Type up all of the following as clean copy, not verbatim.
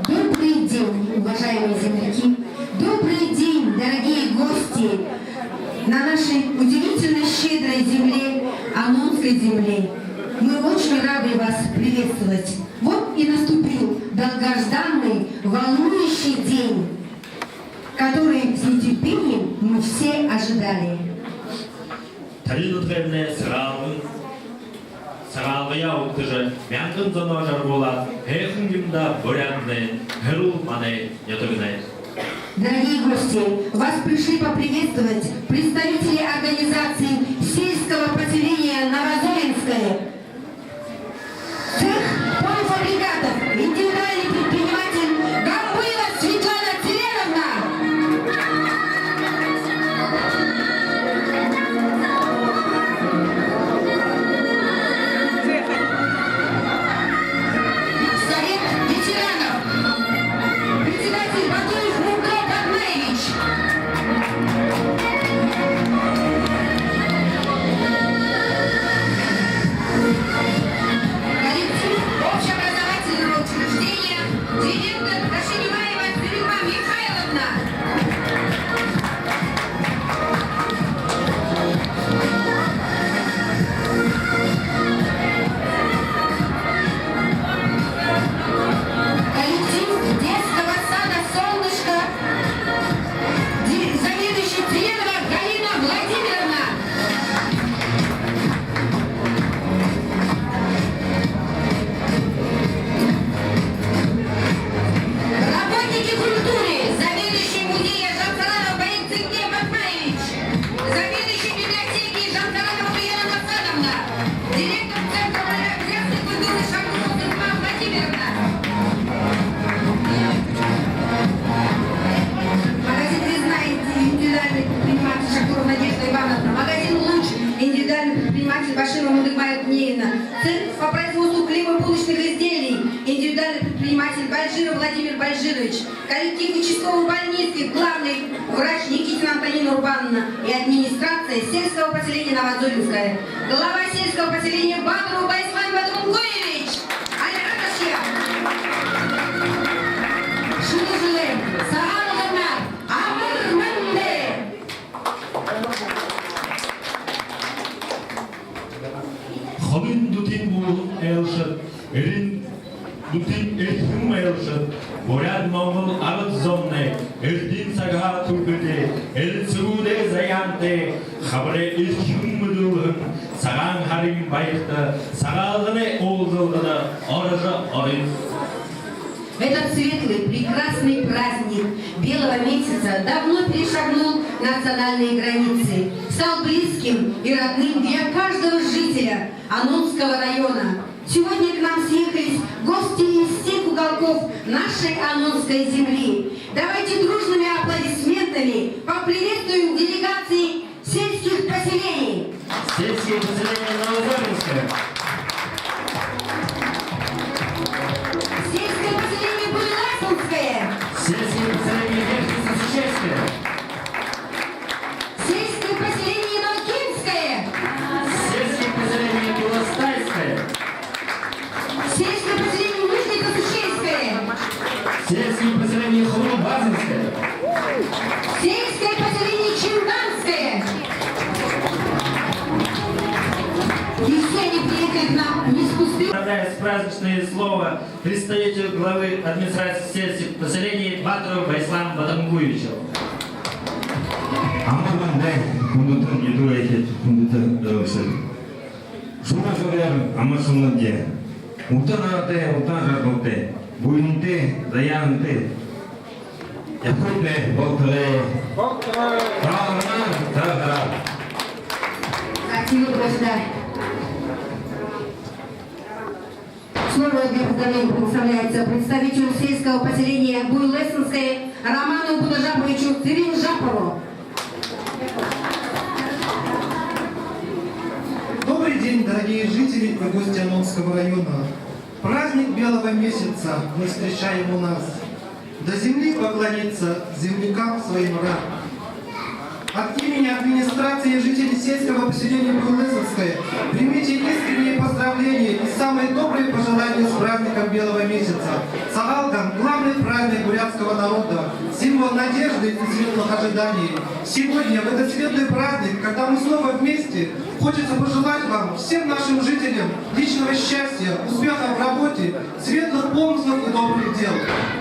Добрый день, уважаемые земляки! Добрый день, дорогие гости! На нашей удивительно щедрой земле, Анонской земле. Мы очень рады вас приветствовать. Вот и наступил долгожданный, волнующий день, который с нетерпением мы все ожидали. Саралгая уктыжы мянгын зоно жаргулат, хэхунгимда борянны, хэрул мане ятыгнай. Дорогие гости, вас пришли поприветствовать представители организации сельского поселения Новозоринское. Цех полуфабрикатов, индивидуальный предприниматель Гамбылова Светлана Цареновна. Совет ветеранов. Председатель Батуев Мугро Батнаевич. Коллектив общеобразовательного учреждения, директор Кашиневаева Царева Михайловна. Коллектив детского сада «Солнышко», заведующий Царедова Галина Владимировна. Работники культуры, заведующий музея Жансаранова Борис Сергей Батнаевич, заведующий библиотеки Жансаранова Елена Насадовна, директор Центра гражданской культуры Шагунова Светлана Владимировна. Магазин «Весна» индивидуальный предприниматель Шакурова Надежда Ивановна, магазин «Луч» индивидуальный предприниматель Баширова Мудыгмая Днеевна, цех по производству хлебобулочных изделий индивидуальный предприниматель Бальжиров Владимир Бальжирович, коллектив участковой больницы, главный врач Никитина Антонина Урбановна и администрация сельского поселения Новозоринское, глава сельского поселения Бадров Байсман Бадрунгоевич, Алираташья, Шулыжилы, Сагалгана, Амырманде. Хобин дутин бул элшат, эрин дутин эрхим элшат, боряд монгол арыт зонне, эрдин сага тургыте, элцуде заянте, хабре эрхим мыдылын, саган харим байыкты, сагалгыны олдылгыны, орыжы орын. Этот светлый, прекрасный праздник белого месяца давно перешагнул национальные границы, стал близким и родным для каждого жителя Анонского района. Сегодня к нам съехались гости из всех уголков нашей Анонской земли. Давайте дружными аплодисментами поприветствуем делегации сельских поселений. Сельские поселения Новозоринское. Сельское поселение Буйласинское. Сельские поселения Верхнесосущевское. Сельское поселение Новокинское. Сельские поселения Белостайское. Сельское поселение Нижнекосущевское. Сельские поселения Хурубазинское. Сельское поселение Чинганское. И все они приехали к нам не с пустым. С праздничное слово представителю главы администрации сельских поселений Батыров Байслам Батамгуевичу. Амагандай кундутан едуэхет кундутан дылсы. Шуна шуряр амасунадje. Утанате утанжарбуте. Буинте заянте. Якутне болтре. Талман тагра. Спасибо, граждан. Слово для поздравления представляется представителю сельского поселения Буйлесинское Роману Будажаповичу Циринжапову. Добрый день, дорогие жители и гости Анонского района. Праздник белого месяца мы встречаем у нас. До земли поклониться землякам своим рад. от имени администрации и жителей сельского поселения Булысовское примите искренние поздравления и самые добрые пожелания с праздником Белого месяца. Сагалган – главный праздник бурятского народа, символ надежды и светлых ожиданий. Сегодня, в этот светлый праздник, когда мы снова вместе, хочется пожелать вам, всем нашим жителям, личного счастья, успеха в работе, светлых помыслов и добрых дел.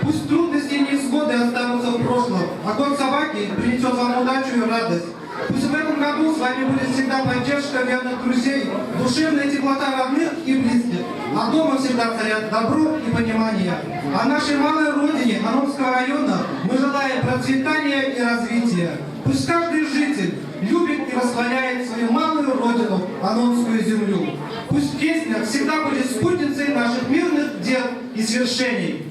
Пусть трудности и невзгоды останутся в прошлом, огонь собаки принесет вам удачу и радость. Пусть в этом году с вами будет всегда поддержка верных друзей, душевная теплота родных и близких, а дома всегда царят добро и понимание. А нашей малой родине Анонского района мы желаем процветания и развития. Пусть каждый житель любит и восхваляет свою малую родину, Анонскую землю. Пусть песня всегда будет спутницей наших мирных дел и свершений.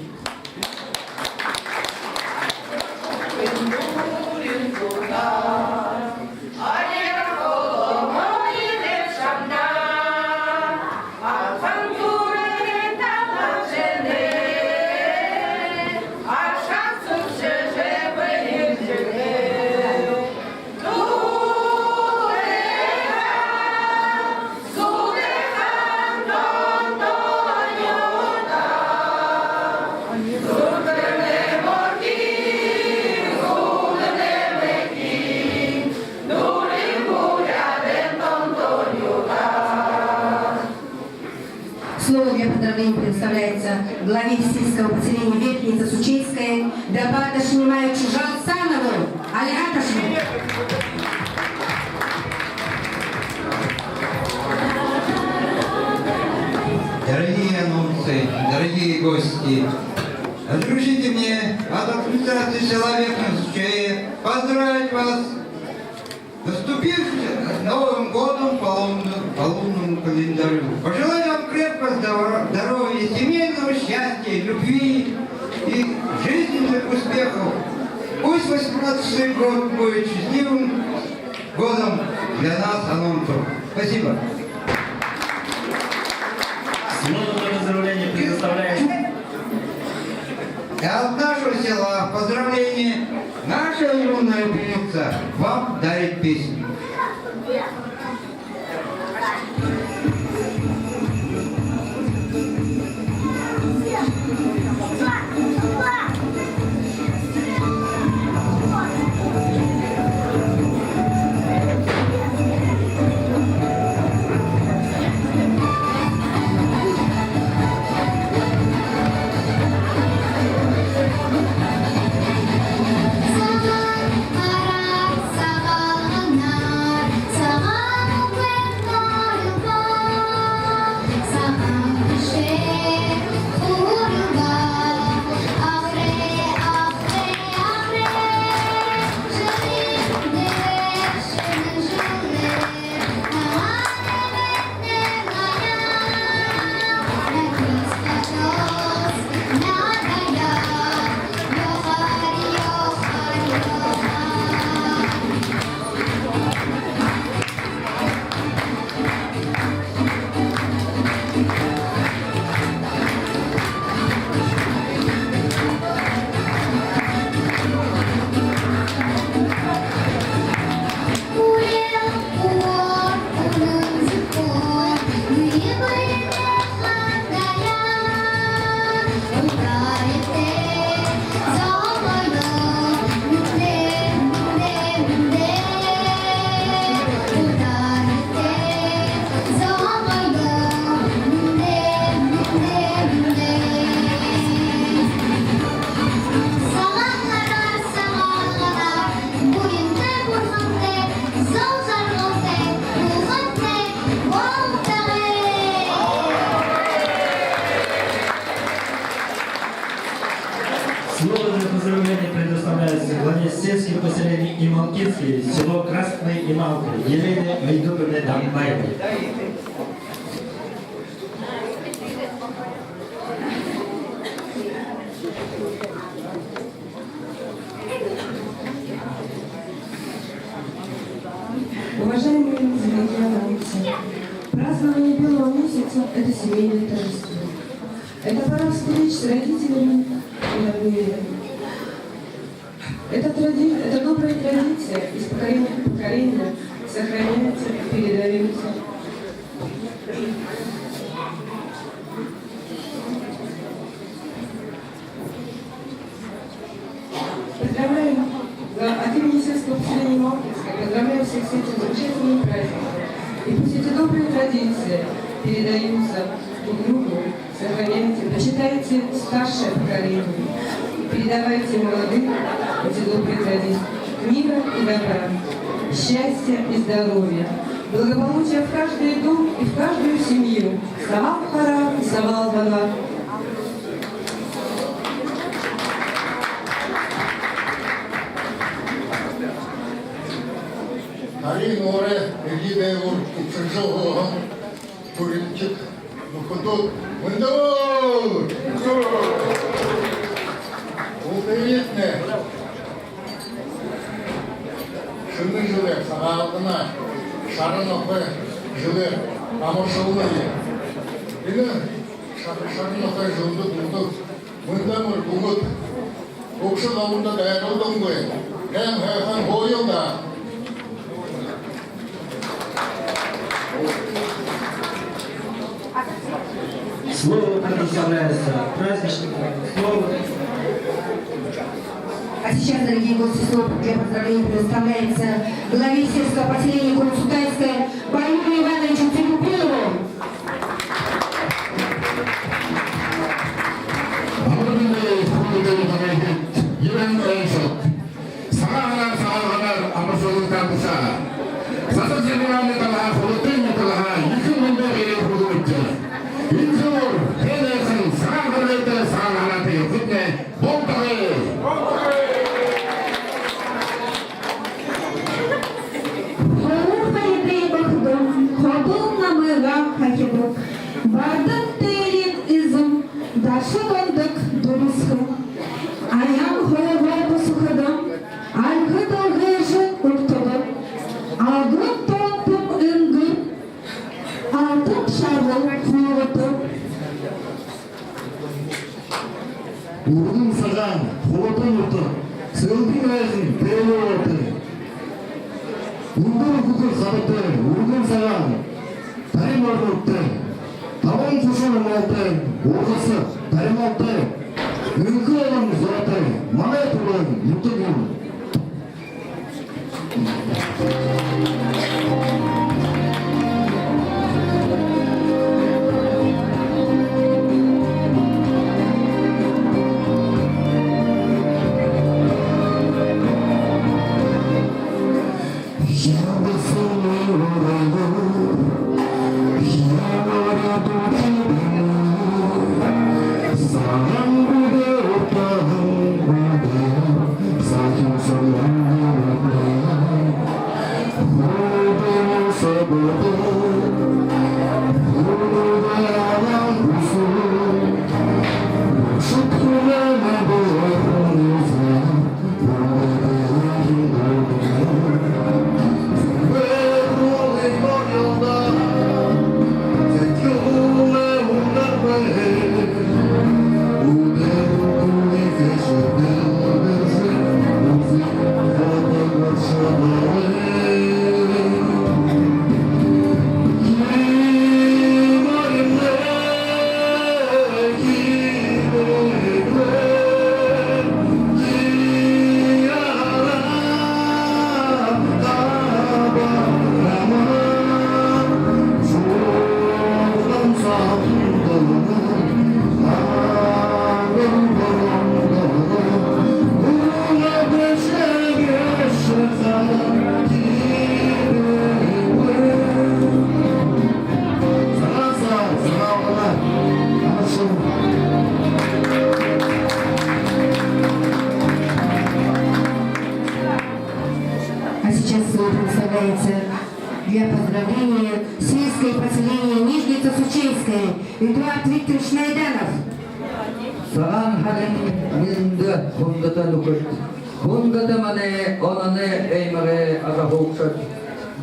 Слово для поздравления предоставляется главе сельского поселения Верхница Сучейская Дабата Шнимаю Чужал Санову Алиаташеву. Дорогие анонсы, дорогие гости, разрешите мне от администрации села Верхница Сучея поздравить вас с наступившим Новым годом по лунному календарю. Пожелать вам крепкого здоровья, семейного счастья, любви и жизненных успехов. Пусть 18-й год будет счастливым годом для нас, анонсов. Спасибо. Слово для поздравления предоставляет От нашего села поздравление. Наша юная певица вам дарит песню. Слово для поздравления предоставляется главе сельских поселений Ималкинские, село Красный Ималка, Елене Айдуровне Дамбаевой. Уважаемые зрители анонсы, празднование Белого месяца – это семейное торжество. Это пора встреч с родителями и родными. Это добрая традиция из поколения в поколение сохраняется и передается. Поздравляю от имени сельского поселения Малкинска, поздравляю всех с этим замечательным праздником. И пусть эти добрые традиции передаются друг другу, сохраняйте, почитайте старшее поколение, передавайте молодым эти добрые традиции. Мира и добра, счастья и здоровья, благополучия в каждый дом и в каждую семью. Самал Хара, Самал Дала. Арин оре эгидеур ичжогом туринчик нухудут мындавур. Ултыетне. Шыны жылы сағалдына шарын оқы жылы амыршылыны. Ені шарын оқы жылды бұлдық мындамыр бұғыт. Көкші қауында дайырылдың ғой. Кәм хайхан бойылда. Слово предоставляется праздничному слову. А сейчас, дорогие гости, слово для поздравления предоставляется главе сельского поселения Курсутайское Баюру Ивановичу Цикупилову. Бардым тейрен изым, дашы дондык дұрысқы. Аян ғойғой бұсықыдым, алғы долғыжы ұқтыдым. Алғын тоңтым үңгір, алтын шарлы қуылытым. Урдың саған, қолытын ұтыр, сылдың әзін, пәлі отыр. Урдың күкір қабыты, урдың саған, тайым орғылықты. Табан құшының алты, орғысы, тайым алты. Үңкі олың зұраты, маңай тұрын, мұты күн. А сейчас слово представляется для поздравления сельское поселение Нижница-Сучейское Эдуард Викторович Найданов. Саған халин минді хундата нукыт. Хундата мане, онане эймаре агахукшат.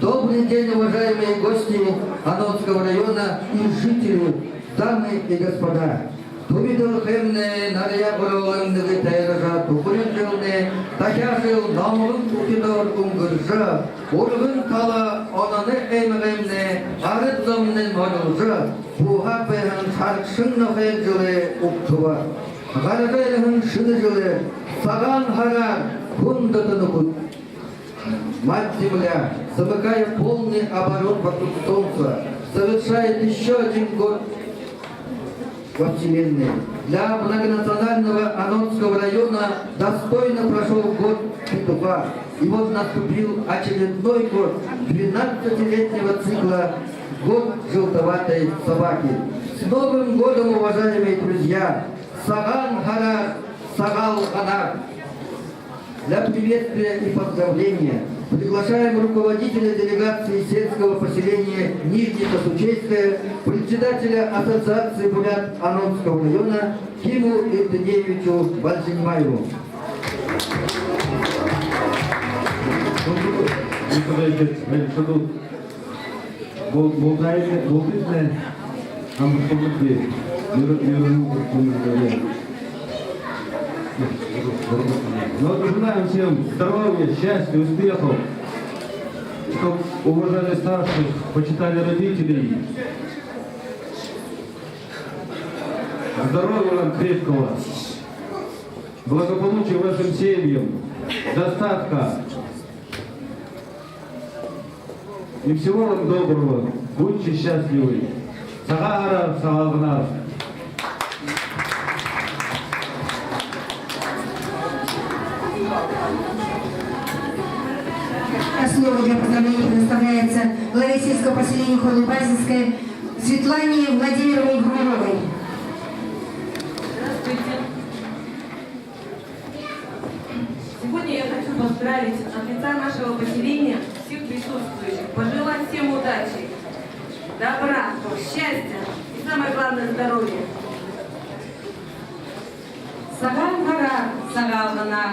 Добрый день, уважаемые гости Анонского района и жители, дамы и господа. Тубидыл хемне нария боролыңдығы тайрыға тұқырын жылне, тахяшыл намылын тұтидор ұңғыржа, орғын тала онаны әмігімне, арыдзымнен марылжа, бұға бәйін шарқшын нұхай жылы ұқтыва. Ғарғайлығын шыны жылы, саған харар, күндітіні күт. Мать Земля, замыкая полный оборот вокруг Солнца, совершает еще один год во Вселенной. Для многонационального Анонского района достойно прошел год петуха. И вот наступил очередной год 12-летнего цикла «Год желтоватой собаки». С Новым годом, уважаемые друзья! Саган Харар, Сагал Ханар! Для приветствия и поздравления приглашаем руководителя делегации сельского поселения Нижнекосучейское, председателя Ассоциации бурят Анонского района Киму Евгеньевичу Бальзинимаеву. Но желаем всем здоровья, счастья, успехов, чтобы уважали старших, почитали родителей. Здоровья вам крепкого, благополучия вашим семьям, достатка. И всего вам доброго. Будьте счастливы. Сагара, Сагалгнар. Слово для поздравления предоставляется главе сельского поселения Холубазинской Светлане Владимировне Гумановой. Здравствуйте. Сегодня я хочу поздравить от лица нашего поселения всех присутствующих, пожелать всем удачи, добра, счастья и самое главное здоровья. Саган Гара, Сагалгана,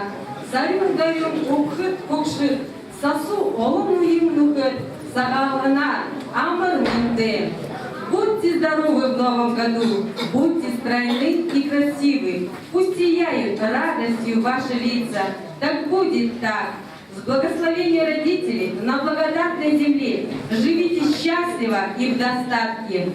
Сарюн Даюн Укхыт Кукшит, Сосу Олому Юмнухет, Сагалгана, Амар Минте. Будьте здоровы в новом году, будьте стройны и красивы, пусть сияют радостью ваши лица. Так будет так. С благословения родителей на благодатной земле живите счастливо и в достатке.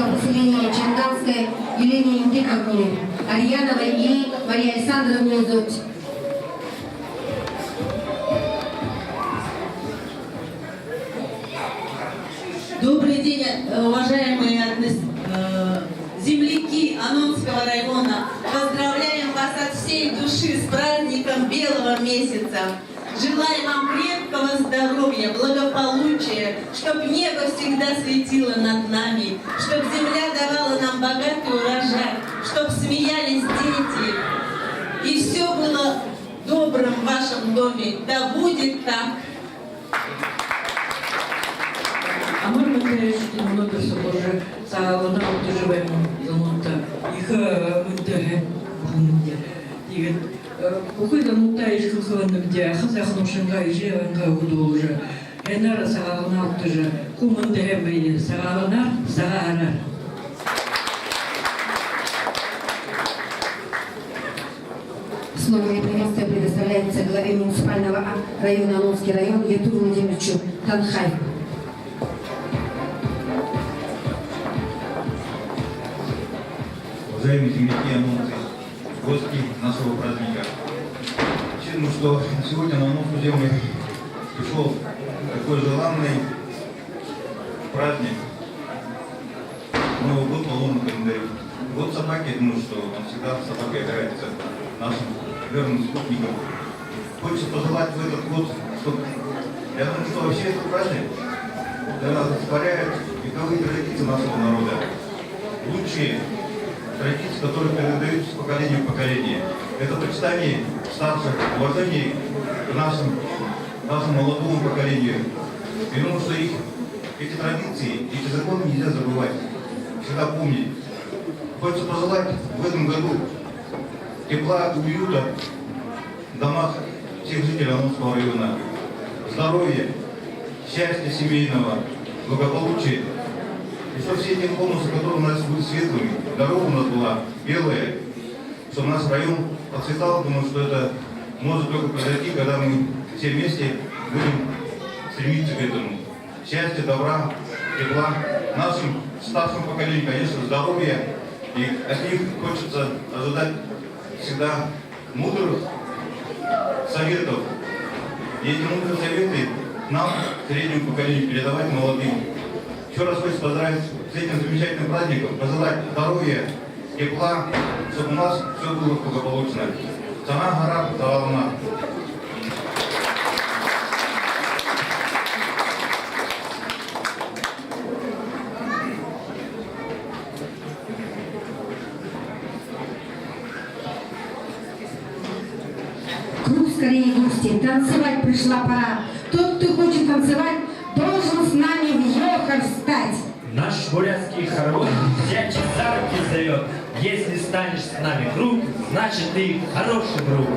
сельского поселения Чанганской Елене Индиковне Альяновой и Марии Александровне Зодь. Добрый день, уважаемые земляки Анонского района. Поздравляем вас от всей души с праздником Белого месяца. Желаем вам крепкого здоровья, благополучия, чтобы небо всегда светило над нами, чтобы земля давала нам богатый урожай, чтобы смеялись дети. И все было добрым в вашем доме. Да будет так. Амар Матеевичтің мұнадырсы қоржы сағалына ұлты жібаймын замонта. Иғы мүндігі бұғынымде. Деген, оқида мұнта ешкі қылынымде, қызақын ұшынға ежеванға ұды олжы. Әнара сағалына ұлты жы, құмындығы бәйді, сағалына саға арар. Основное приветствие предоставляется главе муниципального района Анонский район Ятуру Владимировичу Танхай. Уважаемые земляки, анонсы, гости нашего праздника. Честно, что сегодня на Анонскую землю пришел такой желанный праздник. Новый год по лунному календарю. Год собаки, думаю, что он всегда собака является нашим верным спутником. Хочется пожелать в этот год, чтобы, я думаю, что вообще этот праздник для нас олицетворяет вековые традиции нашего народа. Лучшие традиции, которые передаются с поколения в поколение. Это почитание старших, уважение к нашему молодому поколению. И думаю, что эти традиции, эти законы нельзя забывать, всегда помнить. Хочется пожелать в этом году тепла, уюта в домах всех жителей Анонского района, здоровья, счастья семейного, благополучия. И чтобы все эти бонусы, которые у нас будут светлыми, дорога у нас была белая, чтобы наш район процветал. Думаю, что это может только произойти, когда мы все вместе будем стремиться к этому. Счастья, добра, тепла. Нашим старшим поколениям, конечно, здоровья. И от них хочется ожидать всегда мудрых советов. И эти мудрые советы нам, среднему поколению, передавать молодым. Еще раз хочу поздравить с этим замечательным праздником, пожелать здоровья, тепла, чтобы у нас все было благополучно. Цана гора, Талавна. Круг скорее гости, танцевать пришла пора. Тот, кто хочет танцевать, должен с нами в ёхар встать. Наш бурятский хоровод всячески за руки зовет. Если станешь с нами в круг, значит ты хороший друг.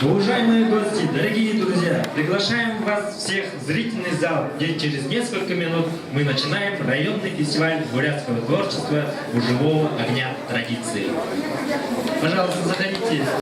Уважаемые гости, дорогие друзья, приглашаем вас всех в зрительный зал, где через несколько минут мы начинаем районный фестиваль бурятского творчества у живого огня традиции. Пожалуйста, заходите.